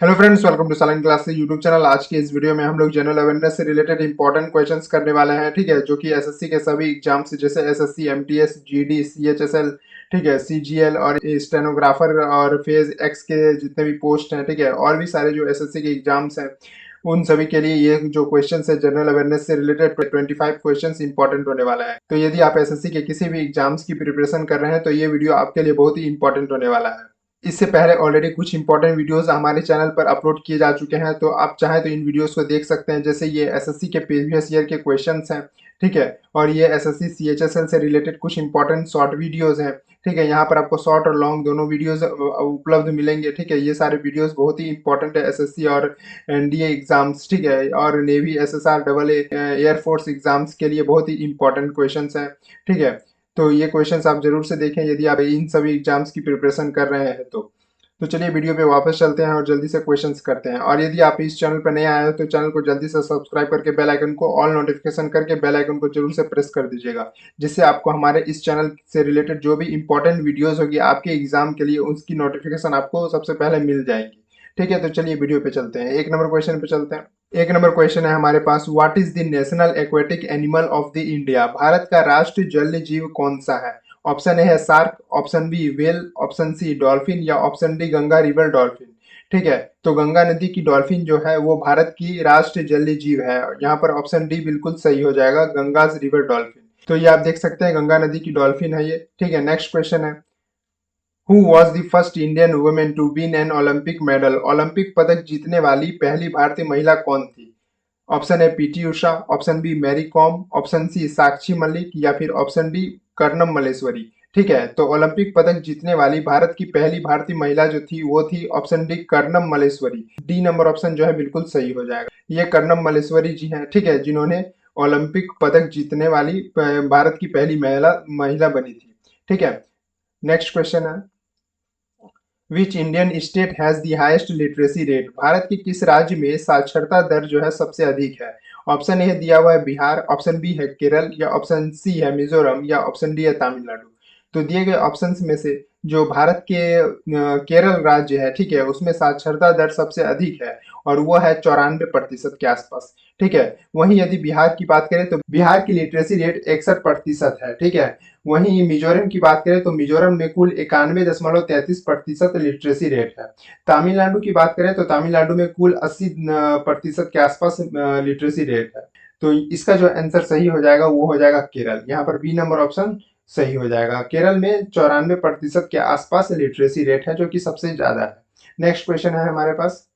Hello friends, welcome to silent classes YouTube channel. आज की इस वीडियो में हम लोग जनरल अवेयरनेस से रिलेटेड इंपॉर्टेंट क्वेश्चंस करने वाले हैं। ठीक है, जो कि एसएससी के सभी एग्जाम्स जैसे एसएससी, एमटीएस, जीडी, सीएचएसएल, ठीक है, सीजीएल और स्टेनोग्राफर और फेज एक्स के जितने भी पोस्ट हैं, ठीक है, और भी सारे जो एसएससी के एग्जाम्स हैं उन सभी के लिए ये जो क्वेश्चंस है जनरल अवेयरनेस से रिलेटेड 25 क्वेश्चंस इंपॉर्टेंट होने वाला है। तो यदि आप एसएससी के किसी भी एग्जाम्स की प्रिपरेशन कर रहे हैं तो ये वीडियो आपके लिए बहुत ही इंपॉर्टेंट होने वाला है। इससे पहले ऑलरेडी कुछ इंपॉर्टेंट वीडियोस हमारे चैनल पर अपलोड किए जा चुके हैं, तो आप चाहें तो इन वीडियोस को देख सकते हैं। जैसे ये एसएससी के प्रीवियस ईयर के क्वेश्चंस हैं, ठीक है, और ये एसएससी सीएचएसएल से रिलेटेड कुछ इंपॉर्टेंट शॉर्ट वीडियोस हैं, ठीक है। यहाँ पर आपको शॉर्ट और लॉन्ग दोनों वीडियोस उपलब्ध मिलेंगे, ठीक है। ये सारे वीडियोस बहुत ही इंपॉर्टेंट है एसएससी और एनडीए एग्जाम्स, ठीक है, और navy, SSR, double air force exams के लिए बहुत ही इंपॉर्टेंट क्वेश्चन हैं, ठीक है। तो ये क्वेश्चंस आप जरूर से देखें यदि आप इन सभी एग्जाम्स की प्रिपरेशन कर रहे हैं तो चलिए वीडियो पे वापस चलते हैं और जल्दी से क्वेश्चंस करते हैं। और यदि आप इस चैनल पर नए आए हो तो चैनल को जल्दी से सब्सक्राइब करके बेल आइकन को ऑल नोटिफिकेशन करके बेल आइकन को जरूर से प्रेस कर दीजिएगा, जिससे आपको हमारे इस चैनल से रिलेटेड जो भी इंपॉर्टेंट वीडियोस होगी आपके एग्जाम के लिए उसकी नोटिफिकेशन आपको सबसे पहले मिल जाएगी, ठीक है। तो चलिए वीडियो पे चलते हैं, एक नंबर क्वेश्चन पे चलते हैं। एक नंबर क्वेश्चन है हमारे पास, what is the national aquatic animal of the India? भारत का राष्ट्रीय जलीय जीव कौन सा है? ऑप्शन ए है shark, option B whale, option C dolphin या option D Ganga river dolphin, ठीक है। तो गंगा नदी की डॉल्फिन जो है वो भारत की राष्ट्रीय जलीय जीव है। यहाँ पर ऑप्शन डी बिल्कुल सही हो जाएगा, गंगाज रिवर डॉल्फिन। तो ये आप देख सकते हैं गंगा नदी की डॉल्फिन है ये, ठीक है। नेक्स्ट क्वेश्चन है, who was the first Indian women to win an Olympic medal? Olympic पदक जीतने वाली पहली भारतीय महिला कौन थी? Option A PT Usha, option B Mary Kom, option C Sakshi Malik या फिर ऑप्शन डी कर्णम मल्लेश्वरी, ठीक है। तो ओलंपिक पदक जीतने वाली भारत की पहली भारतीय महिला जो थी वो थी option D Karnam Malleswari. D number option जो है बिल्कुल सही हो जाएगा। ये कर्णम मल्लेश्वरी जी हैं, ठीक है, जिन्होंने ओलंपिक पदक जीतने वाली भारत की पहली महिला महिला बनी थी, ठीक है। नेक्स्ट क्वेश्चन है, विच Indian state has the highest literacy rate? Bharat के किस राज्य में साक्षरता दर जो है सबसे अधिक है? ऑप्शन ए दिया हुआ है बिहार, ऑप्शन बी है केरल या ऑप्शन सी है मिजोरम या ऑप्शन डी है तमिलनाडु। तो दिए गए ऑप्शंस में से जो भारत के केरल राज्य है, ठीक है, उसमें साक्षरता दर सबसे अधिक है और वो है 94% के आसपास, ठीक है। वहीं यदि बिहार की बात करें तो बिहार की लिटरेसी रेट 61% है, ठीक है। वहीं मिजोरम की बात करें तो मिजोरम में कुल 91.33% लिटरेसी रेट है। तमिलनाडु की बात करें तो तमिलनाडु में कुल 80% के आसपास लिटरेसी रेट है। तो इसका जो आंसर सही हो जाएगा वो हो जाएगा केरल। यहाँ पर बी नंबर ऑप्शन सही हो जाएगा। केरल में 94% के आसपास लिटरेसी रेट है, जो कि सबसे ज्यादा है। नेक्स्ट क्वेश्चन है हमारे पास,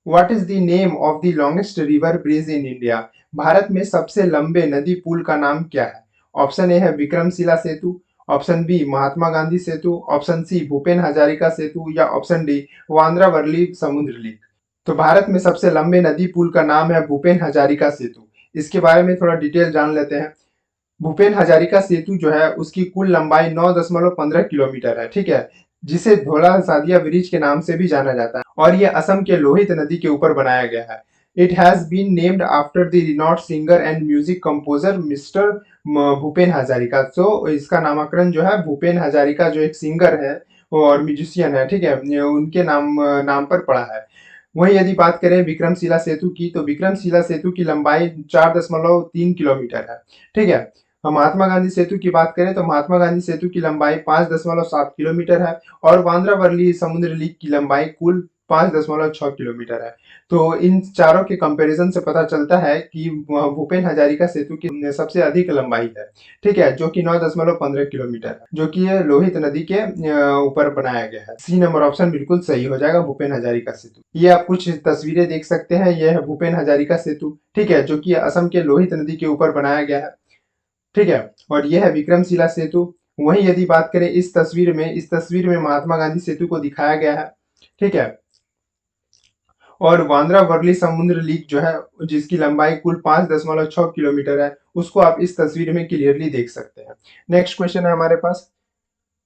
what is the name of the longest river bridge in India? भारत में सबसे लंबे नदी पुल का नाम क्या है? ऑप्शन ए है विक्रमशिला सेतु, ऑप्शन बी महात्मा गांधी सेतु, ऑप्शन सी भूपेन हजारिका सेतु या ऑप्शन डी वांद्रा वर्ली समुद्र लिंक। तो भारत में सबसे लंबे नदी पुल का नाम है भूपेन हजारिका सेतु। इसके बारे में थोड़ा डिटेल जान लेते हैं। भूपेन हजारिका सेतु जो है उसकी कुल लंबाई 9.15 किलोमीटर है, ठीक है, जिसे धोला सादिया ब्रिज के नाम से भी जाना जाता है और ये असम के लोहित नदी के ऊपर बनाया गया है। It has been named after the renowned singer and music composer mister Bhupen Hazarika. तो इसका नामकरण जो है भूपेन हजारिका जो एक सिंगर है और म्यूजिशियन है, ठीक है, उनके नाम पर पड़ा है। वहीं यदि बात करें विक्रमशिला सेतु की तो विक्रमशिला सेतु की लंबाई 4.3 किलोमीटर है, ठीक है। हम महात्मा गांधी सेतु की बात करें तो महात्मा गांधी सेतु की लंबाई 5.7 किलोमीटर है और बांद्रा वर्ली समुद्र लीक की लंबाई कुल 5.6 किलोमीटर है। तो इन चारों के कंपैरिजन से पता चलता है कि भूपेन हजारिका सेतु की सबसे अधिक लंबाई है, ठीक है, जो कि 9.15 किलोमीटर है, जो कि ये लोहित नदी के ऊपर बनाया गया है। सी नंबर ऑप्शन बिल्कुल सही हो जाएगा, भूपेन हजारिका सेतु। ये आप कुछ तस्वीरें देख सकते हैं, यह है भूपेन हजारिका सेतु, ठीक है, जो कि असम के लोहित नदी के ऊपर बनाया गया है, ठीक है। और यह है विक्रमशिला सेतु। वहीं यदि बात करें इस तस्वीर में महात्मा गांधी सेतु को दिखाया गया है, ठीक है। और बांद्रा वर्ली समुद्र लीक जो है जिसकी लंबाई कुल 5.6 किलोमीटर है उसको आप इस तस्वीर में क्लियरली देख सकते हैं। नेक्स्ट क्वेश्चन है हमारे पास,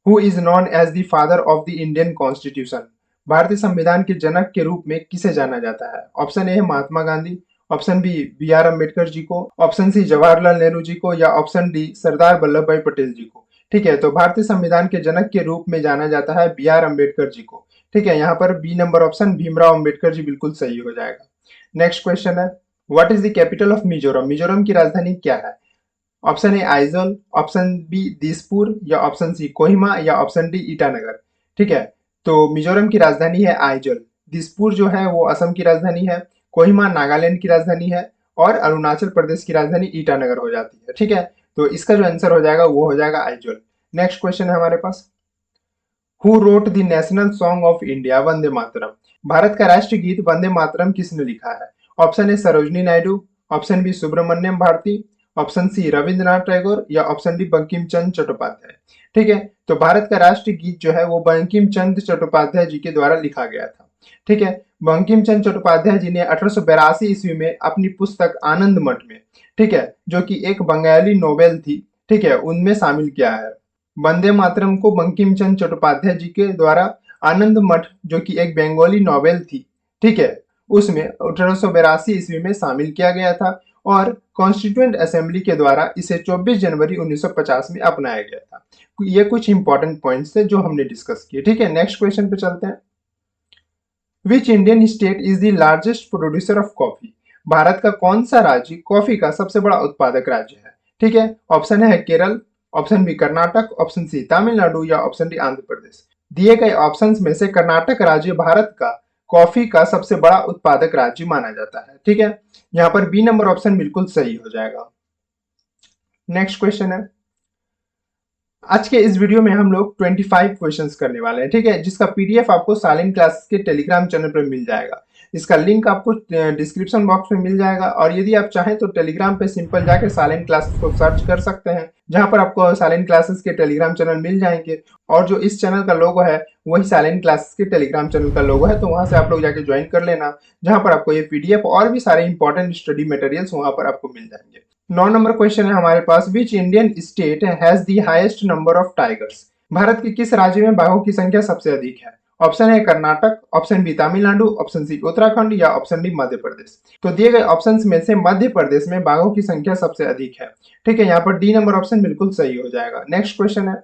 who is known as the father of the Indian constitution? भारतीय संविधान के जनक के रूप में किसे जाना जाता है? ऑप्शन ए है Mahatma Gandhi, option B B R Ambedkar ji को, ऑप्शन सी जवाहरलाल नेहरू जी को या ऑप्शन डी सरदार वल्लभ भाई पटेल जी को, ठीक है। तो भारतीय संविधान के जनक के रूप में जाना जाता है बी आर अम्बेडकर जी को, ठीक है, यहाँ पर B number option Bhimrao Ambedkar ji बिल्कुल सही हो जाएगा। नेक्स्ट क्वेश्चन है, what is the capital of Mizoram? Mizoram की राजधानी क्या है? Option A Aizawl, option B Dispur, या ऑप्शन सी कोहिमा, या ऑप्शन डी ईटानगर। ठीक है, तो मिजोरम की राजधानी है आइजोल, दिसपुर जो है वो असम की राजधानी है, कोहिमा नागालैंड की राजधानी है, और अरुणाचल प्रदेश की राजधानी ईटानगर हो जाती है। ठीक है, तो इसका जो आंसर हो जाएगा वो हो जाएगा आइजोल। नेक्स्ट क्वेश्चन है हमारे पास, who wrote the national song of India Vande Mataram? Bharat का राष्ट्रीय गीत वंदे मातरम किसने लिखा है? Option A Sarojini Naidu, option B Subramania Bharati, option C Rabindranath Tagore, या ऑप्शन डी बंकिम चंद्र चट्टोपाध्याय। ठीक है, तो भारत का राष्ट्रीय गीत जो है वो बंकिम चंद्र चट्टोपाध्याय जी के द्वारा लिखा गया था। ठीक है, बंकिम चंद्र चट्टोपाध्याय जी ने 1882 ईस्वी में अपनी पुस्तक आनंद मठ में, ठीक है, जो कि एक बंगाली नोवेल थी, ठीक है, उनमें शामिल किया है। वंदे मातरम को बंकिम चंद्र चट्टोपाध्याय जी के द्वारा आनंद मठ, जो कि एक बंगाली नॉवेल थी, ठीक है, उसमें 1882 ईस्वी में शामिल किया गया था, और कॉन्स्टिट्यूएंट असेंबली के द्वारा इसे 24 जनवरी 1950 में अपनाया गया था। ये कुछ इंपॉर्टेंट पॉइंट्स थे जो हमने डिस्कस किए। ठीक है, नेक्स्ट क्वेश्चन पे चलते हैं। विच Indian state is the largest producer of coffee? Bharat का कौन सा राज्य कॉफी का सबसे बड़ा उत्पादक राज्य है? ठीक है, ऑप्शन है Kerala, option B Karnataka, option C Tamil Nadu, या ऑप्शन डी आंध्र प्रदेश। दिए गए ऑप्शंस में से कर्नाटक राज्य भारत का कॉफी का सबसे बड़ा उत्पादक राज्य माना जाता है। ठीक है, यहाँ पर बी नंबर ऑप्शन बिल्कुल सही हो जाएगा। नेक्स्ट क्वेश्चन है, आज के इस वीडियो में हम लोग 25 क्वेश्चंस करने वाले हैं। ठीक है, जिसका पीडीएफ आपको साइलेंट क्लास के टेलीग्राम चैनल पर मिल जाएगा। इसका लिंक आपको डिस्क्रिप्शन बॉक्स में मिल जाएगा, और यदि आप चाहें तो टेलीग्राम पे सिंपल जाके साइलेंट क्लासेस को सर्च कर सकते हैं, जहां पर आपको साइलेंट क्लासेस के टेलीग्राम चैनल मिल जाएंगे। और जो इस चैनल का लोगो है वही साइलेंट क्लासेस के टेलीग्राम चैनल का लोगो है, तो वहां से आप लोग जाके ज्वाइन कर लेना, जहां पर आपको ये पीडीएफ और भी सारे इंपॉर्टेंट स्टडी मटेरियल्स वहां पर आपको मिल जाएंगे। 9 नंबर क्वेश्चन है हमारे पास, which Indian state has the highest number of tigers? Bharat के किस राज्य में बाघों की संख्या सबसे अधिक है? ऑप्शन है Karnataka, option B Tamil Nadu, option C Uttarakhand, या ऑप्शन डी मध्य प्रदेश। तो दिए गए ऑप्शंस में से मध्य प्रदेश में बाघों की संख्या सबसे अधिक है। ठीक है, यहाँ पर डी नंबर ऑप्शन बिल्कुल सही हो जाएगा। नेक्स्ट क्वेश्चन है,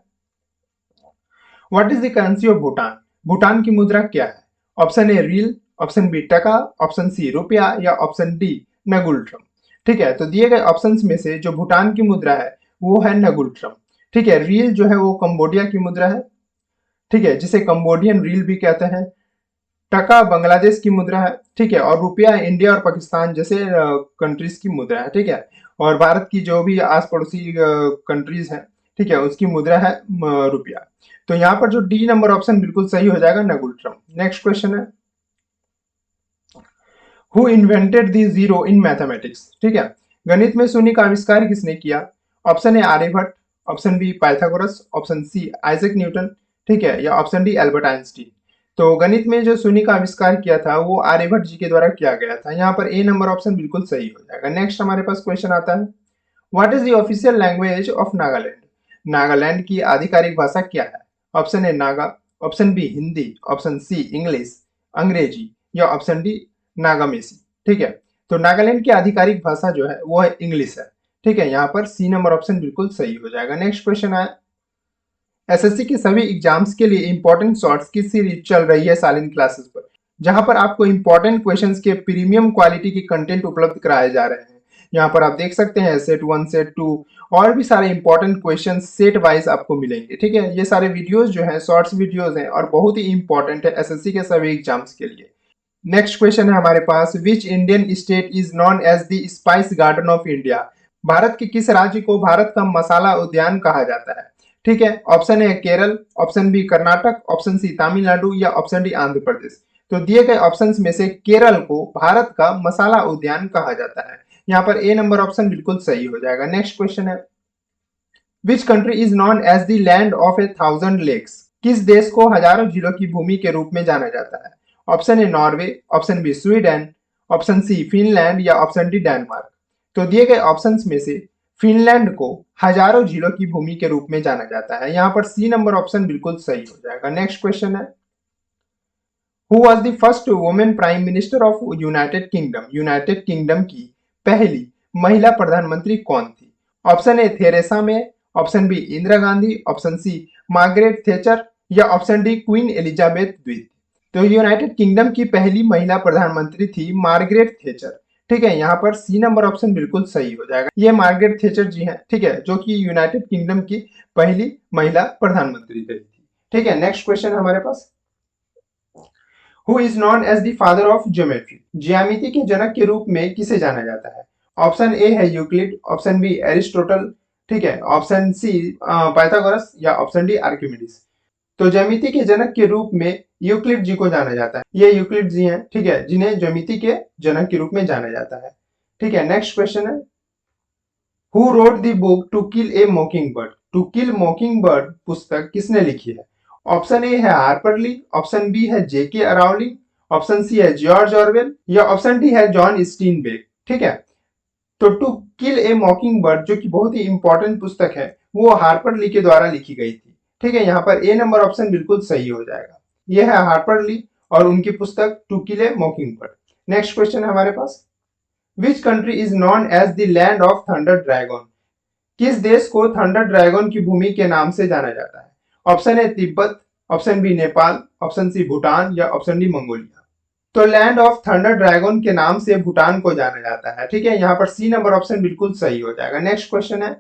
what is the currency of Bhutan? Bhutan की मुद्रा क्या है? Option A real, option B taka, option C रुपया, या ऑप्शन डी नगुल्ट्रम। ठीक है, तो दिए गए ऑप्शंस में से जो भूटान की मुद्रा है वो है नगुल्ट्रम। ठीक है, रील जो है वो कंबोडिया की मुद्रा है, ठीक है, जिसे कंबोडियन रील भी कहते हैं। टका बांग्लादेश की मुद्रा है, ठीक है, और रुपया इंडिया और पाकिस्तान जैसे कंट्रीज की मुद्रा है। ठीक है, और भारत की जो भी आस पड़ोसी कंट्रीज हैं, ठीक है, उसकी मुद्रा है रुपया। तो यहाँ पर जो डी नंबर ऑप्शन बिल्कुल सही हो जाएगा, नगुल्ट्रम। नेक्स्ट क्वेश्चन है, who invented the zero in mathematics? ठीक है, गणित में शून्य का आविष्कार किसने किया? Option A Aryabhatta, option B Pythagoras, option C Isaac Newton, ठीक है, या ऑप्शन डी एल्बर्ट आइंस्टीन। तो गणित में जो शून्य का आविष्कार किया था वो आर्यभट्ट जी के द्वारा किया गया था। यहाँ पर ए नंबर ऑप्शन बिल्कुल सही हो जाएगा। नेक्स्ट हमारे पास क्वेश्चन आता है, what is the official language of Nagaland? Nagaland की आधिकारिक भाषा क्या है? Option A Naga, option B Hindi, option C English Angrezi, या ऑप्शन डी नागामेसी। ठीक है, तो नागालैंड की आधिकारिक भाषा जो है वो है इंग्लिश है। ठीक है, यहाँ पर सी नंबर ऑप्शन बिल्कुल सही हो जाएगा। नेक्स्ट क्वेश्चन है, एसएससी के सभी एग्जाम्स के लिए इंपॉर्टेंट शॉर्ट्स की सीरीज चल रही है साइलेंट क्लासेस पर, जहां पर आपको इंपॉर्टेंट क्वेश्चंस के प्रीमियम क्वालिटी के कंटेंट उपलब्ध कराए जा रहे हैं। यहाँ पर आप देख सकते हैं सेट 1, सेट 2 और भी सारे इंपॉर्टेंट क्वेश्चंस सेट वाइज आपको मिलेंगे। ठीक है, ये सारे वीडियोस जो हैं शॉर्ट्स वीडियोस हैं और बहुत ही इंपॉर्टेंट है एसएससी के सभी एग्जाम्स के लिए। नेक्स्ट क्वेश्चन है हमारे पास, which Indian state is known as the spice garden of India? Bharat के किस राज्य को भारत का मसाला उद्यान कहा जाता है? ठीक है, ऑप्शन है Kerala, option B Karnataka, option C Tamil Nadu, या ऑप्शन डी आंध्र प्रदेश। तो दिए गए ऑप्शंस में से केरल को भारत का मसाला उद्यान कहा जाता है। यहाँ पर ए नंबर ऑप्शन बिल्कुल सही हो जाएगा। नेक्स्ट क्वेश्चन है, which country is known as the land of 1,000 lakes? किस देश को हजारों झीलों की भूमि के रूप में जाना जाता है? Option A Norway, option B Sweden, option C Finland, या ऑप्शन डी डेनमार्क। तो दिए गए ऑप्शंस में से फिनलैंड को हजारों झीलों की भूमि के रूप में जाना जाता है। यहाँ पर सी नंबर ऑप्शन बिल्कुल सही हो जाएगा। नेक्स्ट क्वेश्चन है, who was the first women prime minister of United Kingdom? United Kingdom की पहली महिला प्रधानमंत्री कौन थी? Option A Theresa May, option B Indira Gandhi, option C Margaret Thatcher, या ऑप्शन डी क्वीन एलिजाबेथ द्वितीय। तो यूनाइटेड किंगडम की पहली महिला प्रधानमंत्री थी मार्गरेट थेचर। ठीक है, यहाँ पर सी नंबर ऑप्शन बिल्कुल सही हो जाएगा। ये मार्गरेट थेचर जी हैं, ठीक है, जो कि यूनाइटेड किंगडम की पहली महिला प्रधानमंत्री रही थी। ठीक है, नेक्स्ट क्वेश्चन हमारे पास, who is known as the father of geometry, ज्यामिति के जनक के रूप में किसे जाना जाता है? ऑप्शन ए है यूक्लिड, ऑप्शन बी एरिस्टोटल, ठीक है, ऑप्शन सी पाइथागोरस या ऑप्शन डी आर्किमिडीज। तो ज्यामिति के जनक के रूप में यूक्लिड जी को जाना जाता है। ये यूक्लिड जी हैं, ठीक है, जिन्हें ज्यामिति के जनक के रूप में जाना जाता है। ठीक है, नेक्स्ट क्वेश्चन है, who wrote the book to kill a mockingbird, to kill mockingbird पुस्तक किसने लिखी है? ऑप्शन ए है हार्पर ली, ऑप्शन बी है जेके अराउलिंग, ऑप्शन सी है जॉर्ज ऑरवेल या ऑप्शन डी है जॉन स्टीनबेक। ठीक है, तो टू किल ए मॉकिंग बर्ड जो कि बहुत ही इंपॉर्टेंट पुस्तक है, वो हार्पर ली के द्वारा लिखी गई थी। ठीक है, यहाँ पर ए नंबर ऑप्शन बिल्कुल सही हो जाएगा। यह है हार्पर ली और उनकी पुस्तक to kill a mockingbird. Next question है हमारे पास, which country is known as the land of thunder dragon, किस देश को थंडर ड्रैगन की भूमि के नाम से जाना जाता है? Option A Tibet, option B Nepal, option C Bhutan या ऑप्शन डी मंगोलिया। तो लैंड ऑफ थंडर ड्रैगन के नाम से भूटान को जाना जाता है। ठीक है, यहाँ पर सी नंबर ऑप्शन बिल्कुल सही हो जाएगा। नेक्स्ट क्वेश्चन है,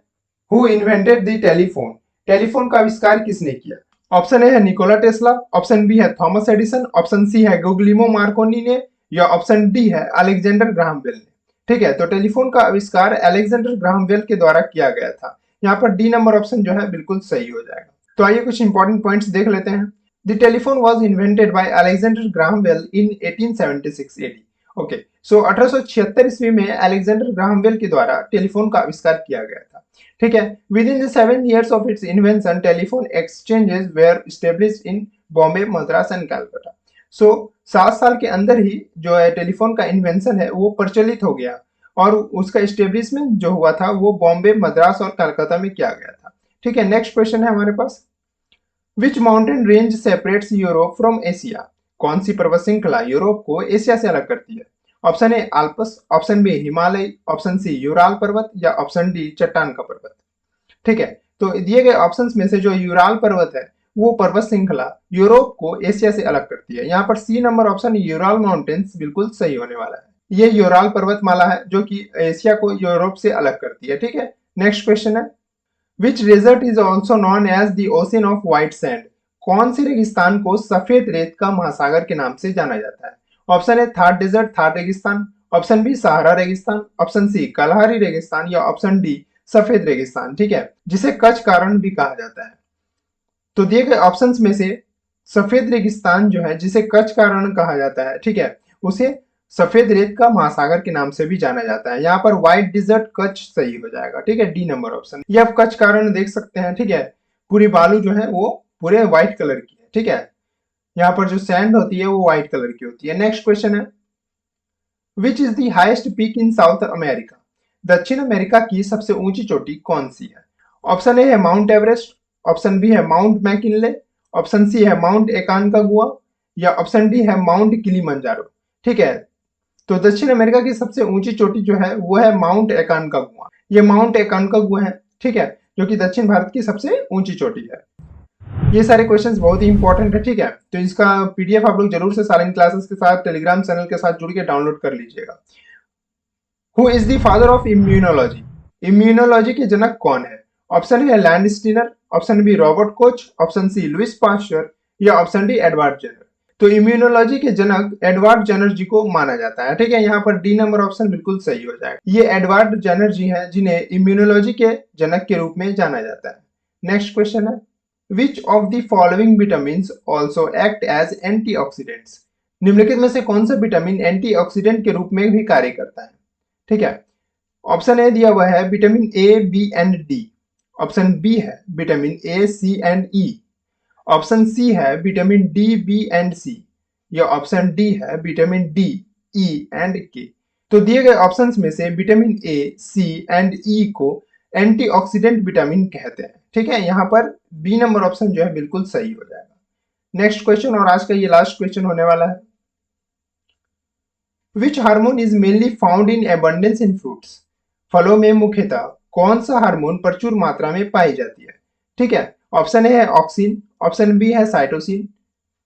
who invented the telephone, telephone का आविष्कार किसने किया? ऑप्शन ए है निकोला टेस्ला, ऑप्शन बी है थॉमस एडिसन, ऑप्शन सी है गुग्लिमो मार्कोनी ने या ऑप्शन डी है अलेक्जेंडर ग्राहम बेल ने। ठीक है, तो टेलीफोन का आविष्कार अलेक्जेंडर ग्राहम बेल के द्वारा किया गया था। यहाँ पर डी नंबर ऑप्शन जो है बिल्कुल सही हो जाएगा। तो आइए कुछ इंपॉर्टेंट पॉइंट्स देख लेते हैं। The telephone was invented by Alexander Graham Bell in 1876 AD. Okay, so 1876 ईस्वी में अलेक्जेंडर ग्राहम बेल के द्वारा टेलीफोन का आविष्कार किया गया था। ठीक है, within the 7 years of its invention telephone exchanges were established in Bombay, Madras and Calcutta. So 7 साल के अंदर ही जो है टेलीफोन का इन्वेंशन है वो प्रचलित हो गया और उसका एस्टेब्लिशमेंट जो हुआ था वो बॉम्बे, मद्रास और कलकत्ता में किया गया था। ठीक है, नेक्स्ट क्वेश्चन है हमारे पास, which mountain range separates Europe from Asia, कौन सी पर्वत श्रृंखला यूरोप को एशिया से अलग करती है? Option A Alps, option B Himalaya, option C Ural पर्वत या ऑप्शन डी चट्टान का पर्वत। ठीक है, तो दिए गए ऑप्शंस में से जो यूराल पर्वत है वो पर्वत श्रृंखला यूरोप को एशिया से अलग करती है। यहाँ पर C number option Ural mountains बिल्कुल सही होने वाला है। ये यूराल पर्वतमाला है जो कि एशिया को यूरोप से अलग करती है। ठीक है, नेक्स्ट क्वेश्चन है, which desert is also known as the ocean of white sand, कौन से रेगिस्तान को सफेद रेत का महासागर के नाम से जाना जाता है? Option A Thar desert, Thar रेगिस्तान, ऑप्शन बी सहारा रेगिस्तान, ऑप्शन सी कलहरी रेगिस्तान या ऑप्शन डी सफेद रेगिस्तान। ठीक है, जिसे कच्छ का रण भी कहा जाता है। तो दिए गए ऑप्शंस में से सफेद रेगिस्तान जो है जिसे कच्छ का रण कहा जाता है, ठीक है, उसे सफेद रेत का महासागर के नाम से भी जाना जाता है। यहाँ पर व्हाइट डिजर्ट कच्छ सही हो जाएगा। ठीक है, डी नंबर ऑप्शन। ये आप कच्छ का रण देख सकते हैं। ठीक है, पूरी बालू जो है वो पूरे व्हाइट कलर की है। ठीक है, यहाँ पर जो सैंड होती है वो व्हाइट कलर की होती है। नेक्स्ट क्वेश्चन है, which is the highest peak in south America, दक्षिण अमेरिका की सबसे ऊंची चोटी कौन सी है? ऑप्शन ए है माउंट एवरेस्ट, ऑप्शन बी है माउंट मैकिनले, ऑप्शन सी है माउंट एकानकागुआ या ऑप्शन डी है माउंट किलिमंजारो। ठीक है, तो दक्षिण अमेरिका की सबसे ऊंची चोटी जो है वो है माउंट एकानकागुआ। ये माउंट एकानकागुआ है, ठीक है, जो कि दक्षिण भारत की सबसे ऊंची चोटी है। ये सारे क्वेश्चंस बहुत ही इंपॉर्टेंट है। ठीक है, तो इसका पीडीएफ आप लोग जरूर से सारे क्लासेस के साथ टेलीग्राम चैनल के साथ जुड़ के डाउनलोड कर लीजिएगा। Who is the father of immunology, immunology के जनक कौन है? Option A Landsteiner, option B Robert Koch, option C Louis Pasteur या ऑप्शन डी एडवर्ड जेनर। तो इम्यूनोलॉजी के जनक एडवर्ड जेनर जी को माना जाता है। ठीक है, यहाँ पर डी नंबर ऑप्शन बिल्कुल सही हो जाएगा। ये एडवर्ड जेनर जी हैं जिन्हें इम्यूनोलॉजी के जनक के रूप में जाना जाता है। नेक्स्ट क्वेश्चन है, which of the following vitamin also act as antioxidants, निम्नलिखित में से कौन सा विटामिन एंटीऑक्सीडेंट के रूप में भी कार्य करता है? ठीक है, ऑप्शन ए दिया हुआ है vitamin A, B and D, option B है vitamin A, C and E, option C है vitamin D, B and C या ऑप्शन डी है vitamin D, E and K. तो दिए गए ऑप्शंस में से विटामिन ए, सी एंड ई को एंटीऑक्सीडेंट विटामिन कहते हैं। ठीक है, यहाँ पर बी नंबर ऑप्शन जो है बिल्कुल सही हो जाएगा। नेक्स्ट क्वेश्चन और आज का ये लास्ट क्वेश्चन होने वाला है, which hormone is mainly found in abundance in fruits, फलों में मुख्यतः कौन सा हार्मोन प्रचुर मात्रा में पाई जाती है? ठीक है, ऑप्शन ए है ऑक्सिन, ऑप्शन बी है साइटोसिन,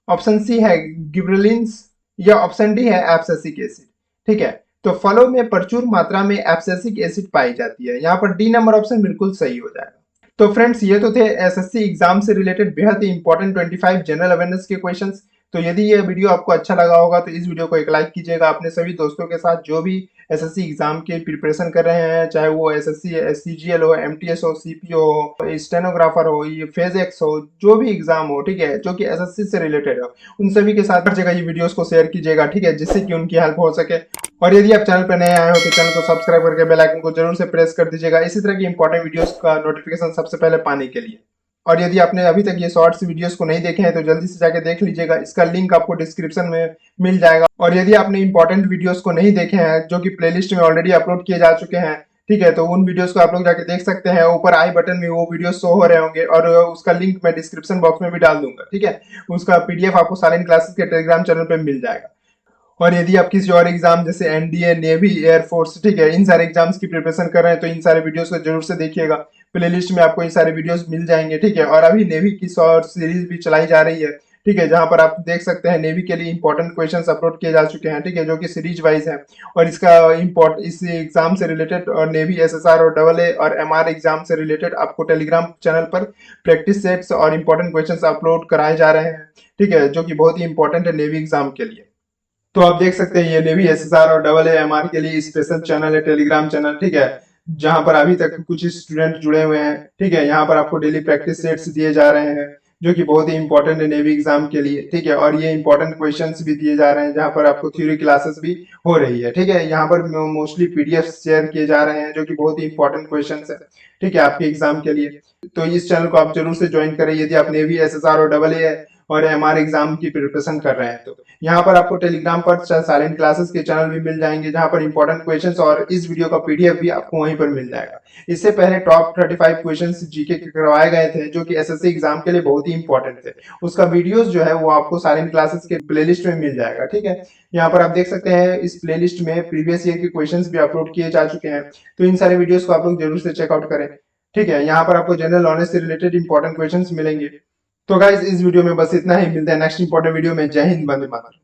ऑप्शन सी है गिबरेलिंस या ऑप्शन डी है एब्सिसिक एसिड। ठीक है, तो फलों में प्रचुर मात्रा में एब्सिसिक एसिड पाई जाती है। यहाँ पर डी नंबर ऑप्शन बिल्कुल सही हो जाएगा। तो फ्रेंड्स ये तो थे एसएससी एग्जाम से रिलेटेड बेहद ही इंपॉर्टेंट 25 जनरल अवेयरनेस के क्वेश्चंस। तो यदि ये वीडियो आपको अच्छा लगा होगा तो इस वीडियो को एक लाइक कीजिएगा, अपने सभी दोस्तों के साथ जो भी एसएससी एग्जाम की प्रिपरेशन कर रहे हैं, चाहे वो एसएससी सीजीएल हो, एमटीएस हो, सीपीओ हो, स्टेनोग्राफर हो, ये फेज एक्स हो, जो भी एग्जाम हो, ठीक है, जो कि एसएससी से रिलेटेड हो, उन सभी के साथ हर जगह ये वीडियोस को शेयर कीजिएगा, ठीक है, जिससे कि उनकी हेल्प हो सके। और यदि आप चैनल पर नए आए हो तो चैनल को सब्सक्राइब करके बेल आइकन को जरूर से प्रेस कर दीजिएगा इसी तरह की इंपॉर्टेंट वीडियोस का नोटिफिकेशन सबसे पहले पाने के लिए। और यदि आपने अभी तक ये शॉर्ट्स वीडियोस को नहीं देखे हैं तो जल्दी से जाके देख लीजिएगा, इसका लिंक आपको डिस्क्रिप्शन में मिल जाएगा। और यदि आपने इंपॉर्टेंट वीडियोस को नहीं देखे हैं जो कि प्लेलिस्ट में ऑलरेडी अपलोड किए जा चुके हैं, ठीक है, तो उन वीडियोस को आप लोग जाके देख सकते हैं। ऊपर आई बटन में वो वीडियो शो हो रहे होंगे और उसका लिंक मैं डिस्क्रिप्शन बॉक्स में भी डाल दूंगा, ठीक है। उसका पीडीएफ आपको साइलेंट क्लासेस के टेलीग्राम चैनल पे मिल जाएगा। और यदि आप किसी और एग्जाम जैसे एनडीए, नेवी, एयरफोर्स, ठीक है, इन सारे एग्जाम्स की प्रिपरेशन कर रहे हैं तो इन सारे वीडियोस को जरूर से देखिएगा। प्लेलिस्ट में आपको ये सारे वीडियोस मिल जाएंगे, ठीक है। और अभी नेवी की शॉर्ट सीरीज भी चलाई जा रही है, ठीक है, जहां पर आप देख सकते हैं नेवी के लिए इंपॉर्टेंट क्वेश्चंस अपलोड किए जा चुके हैं, ठीक है, जो कि सीरीज वाइज है। और इसका इस एग्जाम से रिलेटेड और नेवी एसएसआर और डबल ए और एमआर एग्जाम से रिलेटेड आपको टेलीग्राम चैनल पर प्रैक्टिस सेट्स और इंपॉर्टेंट क्वेश्चंस अपलोड कराए जा रहे हैं, ठीक है, जो कि बहुत ही इंपॉर्टेंट है नेवी एग्जाम के लिए। तो आप देख सकते हैं ये नेवी एसएसआर और डबल एमआर के लिए स्पेशल चैनल है, टेलीग्राम चैनल, ठीक है, जहां पर अभी तक कुछ स्टूडेंट जुड़े हुए हैं, ठीक है। यहाँ पर आपको डेली प्रैक्टिस सेट्स दिए जा रहे हैं जो कि बहुत ही इंपॉर्टेंट है नेवी एग्जाम के लिए, ठीक है। और ये इंपॉर्टेंट क्वेश्चंस भी दिए जा रहे हैं जहां पर आपको थ्योरी क्लासेस भी हो रही है, ठीक है। यहाँ पर मोस्टली पीडीएफ शेयर किए जा रहे हैं जो कि बहुत ही इंपॉर्टेंट क्वेश्चन है, ठीक है, आपके एग्जाम के लिए। तो इस चैनल को आप जरूर से ज्वाइन करें यदि आप नेवी एसएसआर और डबल ए और एमआर एग्जाम की प्रिपरेशन कर रहे हैं। तो यहाँ पर आपको टेलीग्राम पर साइलेंट क्लासेस के चैनल भी मिल जाएंगे जहां पर इंपॉर्टेंट क्वेश्चंस और इस वीडियो का पीडीएफ भी आपको वहीं पर मिल जाएगा। इससे पहले टॉप 35 क्वेश्चंस जीके के करवाए गए थे जो कि एसएससी एग्जाम के लिए बहुत ही इंपॉर्टेंट थे। उसका वीडियोस जो है वो आपको साइलेंट क्लासेस के प्लेलिस्ट में मिल जाएगा, ठीक है। यहाँ पर आप देख सकते हैं इस प्लेलिस्ट में प्रीवियस ईयर के क्वेश्चंस भी अपलोड किए जा चुके हैं। तो इन सारे वीडियोस को आप लोग जरूर से चेकआउट करें, ठीक है। यहाँ पर आपको जनरल नॉलेज से रिलेटेड इंपॉर्टेंट क्वेश्चंस मिलेंगे। तो गाइज इस वीडियो में बस इतना ही, मिलते हैं नेक्स्ट इंपॉर्टेंट वीडियो में। जय हिंद, वंदे मातरम।